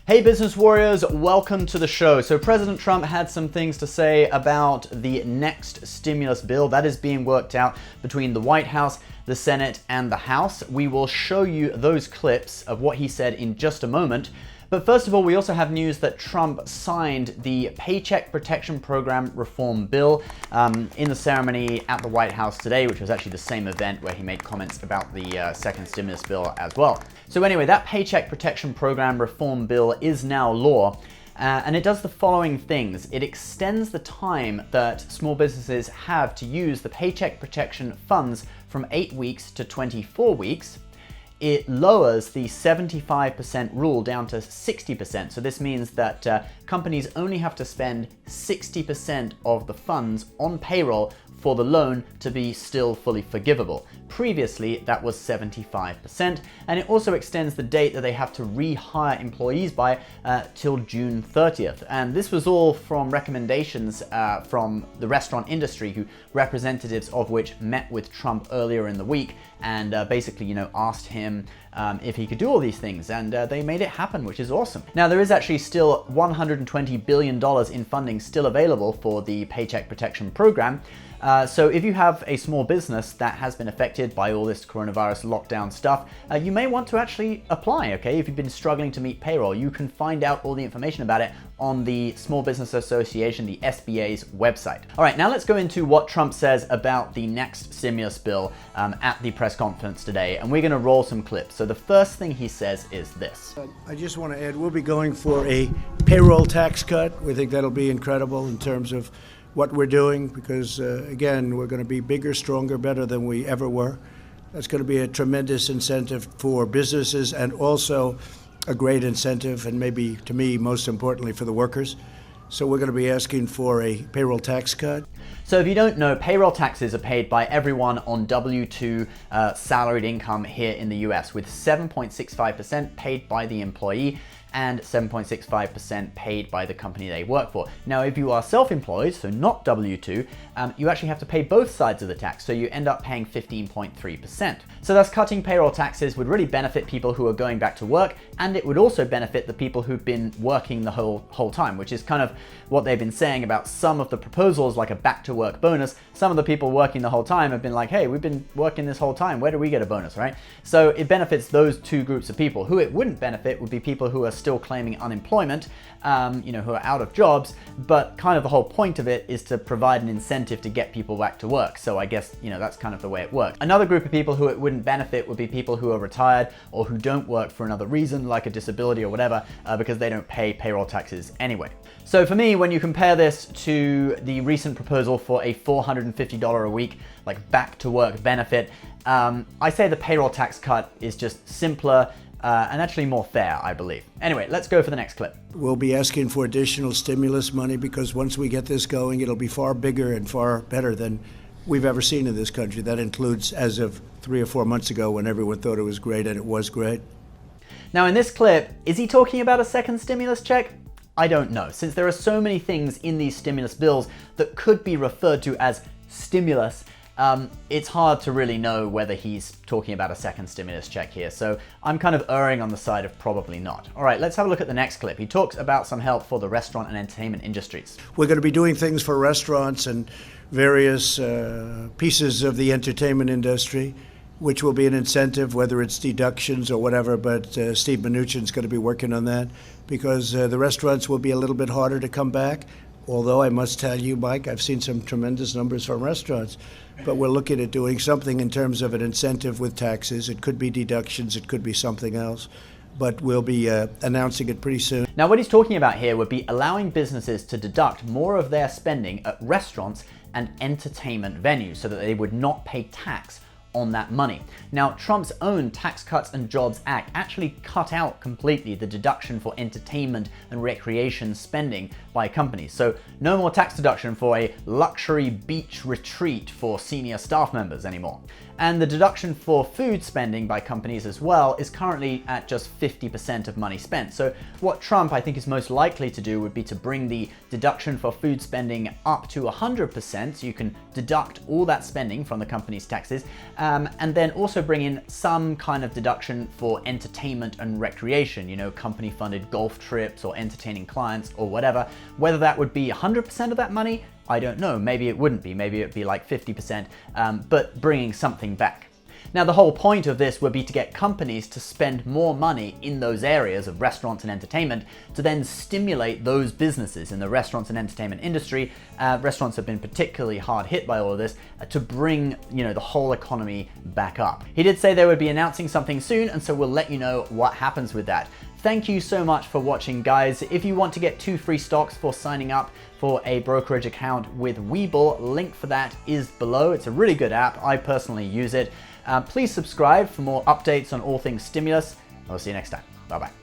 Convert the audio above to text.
Hey business warriors, welcome to the show. So President Trump had some things to say about the next stimulus bill that is being worked out between the White House, the Senate, and the House. We will show you those clips of what he said in just a moment. But first of all, we also have news that Trump signed the Paycheck Protection Program Reform bill in the ceremony at the White House today, which was actually the same event where he made comments about the second stimulus bill as well. So anyway, that Paycheck Protection Program Reform bill is now law. And it does the following things. It extends the time that small businesses have to use the Paycheck Protection funds from 8 weeks to 24 weeks. It lowers the 75% rule down to 60%. So this means that companies only have to spend 60% of the funds on payroll for the loan to be still fully forgivable. Previously, that was 75%, and it also extends the date that they have to rehire employees by till June 30th. And this was all from recommendations from the restaurant industry, representatives of which met with Trump earlier in the week and basically, asked him if he could do all these things, and they made it happen, which is awesome. Now, there is actually still $120 billion in funding still available for the Paycheck Protection Program. So if you have a small business that has been affected by all this coronavirus lockdown stuff, you may want to actually apply, okay? If you've been struggling to meet payroll, you can find out all the information about it on the Small Business Association, the SBA's website. All right, now let's go into what Trump says about the next stimulus bill at the press conference today, and we're gonna roll some clips. So the first thing he says is this. I just want to add, we'll be going for a payroll tax cut. We think that'll be incredible in terms of what we're doing because, again, we're going to be bigger, stronger, better than we ever were. That's going to be a tremendous incentive for businesses and also a great incentive, and maybe, to me, most importantly, for the workers. So we're going to be asking for a payroll tax cut. So if you don't know, payroll taxes are paid by everyone on W-2 salaried income here in the US, with 7.65% paid by the employee and 7.65% paid by the company they work for. Now, if you are self-employed, so not W-2, you actually have to pay both sides of the tax, so you end up paying 15.3%. So thus cutting payroll taxes would really benefit people who are going back to work, and it would also benefit the people who've been working the whole time, which is kind of what they've been saying about some of the proposals, like a back to work bonus. Some of the people working the whole time have been like, hey, we've been working this whole time, where do we get a bonus, right? So it benefits those two groups of people. Who it wouldn't benefit would be people who are still claiming unemployment, who are out of jobs, but kind of the whole point of it is to provide an incentive to get people back to work. So I guess, that's kind of the way it works. Another group of people who it wouldn't benefit would be people who are retired or who don't work for another reason, like a disability or whatever, because they don't pay payroll taxes anyway. So for me, when you compare this to the recent proposal for a $450 a week, like back to work benefit, I say the payroll tax cut is just simpler, and actually more fair, I believe. Anyway, let's go for the next clip. We'll be asking for additional stimulus money because once we get this going, it'll be far bigger and far better than we've ever seen in this country. That includes as of 3 or 4 months ago when everyone thought it was great, and it was great. Now in this clip, is he talking about a second stimulus check? I don't know, since there are so many things in these stimulus bills that could be referred to as stimulus. It's hard to really know whether he's talking about a second stimulus check here, so I'm kind of erring on the side of probably not. All right, let's have a look at the next clip. He talks about some help for the restaurant and entertainment industries. We're going to be doing things for restaurants and various pieces of the entertainment industry, which will be an incentive, whether it's deductions or whatever, but Steve Mnuchin's going to be working on that because the restaurants will be a little bit harder to come back. Although I must tell you, Mike, I've seen some tremendous numbers from restaurants, but we're looking at doing something in terms of an incentive with taxes. It could be deductions, it could be something else, but we'll be announcing it pretty soon. Now, what he's talking about here would be allowing businesses to deduct more of their spending at restaurants and entertainment venues so that they would not pay tax on that money. Now, Trump's own Tax Cuts and Jobs Act actually cut out completely the deduction for entertainment and recreation spending by companies. So no more tax deduction for a luxury beach retreat for senior staff members anymore. And the deduction for food spending by companies as well is currently at just 50% of money spent. So what Trump, I think, is most likely to do would be to bring the deduction for food spending up to 100%, so you can deduct all that spending from the company's taxes, and then also bring in some kind of deduction for entertainment and recreation, you know, company-funded golf trips or entertaining clients or whatever. Whether that would be 100% of that money, I don't know. Maybe it wouldn't be. Maybe it'd be like 50%, but bringing something back. Now, the whole point of this would be to get companies to spend more money in those areas of restaurants and entertainment to then stimulate those businesses in the restaurants and entertainment industry. Restaurants have been particularly hard hit by all of this, to bring, you know, the whole economy back up. He did say they would be announcing something soon, and so we'll let you know what happens with that. Thank you so much for watching, guys. If you want to get 2 free stocks for signing up for a brokerage account with Webull, link for that is below. It's a really good app. I personally use it. Please subscribe for more updates on all things stimulus. I'll see you next time. Bye-bye.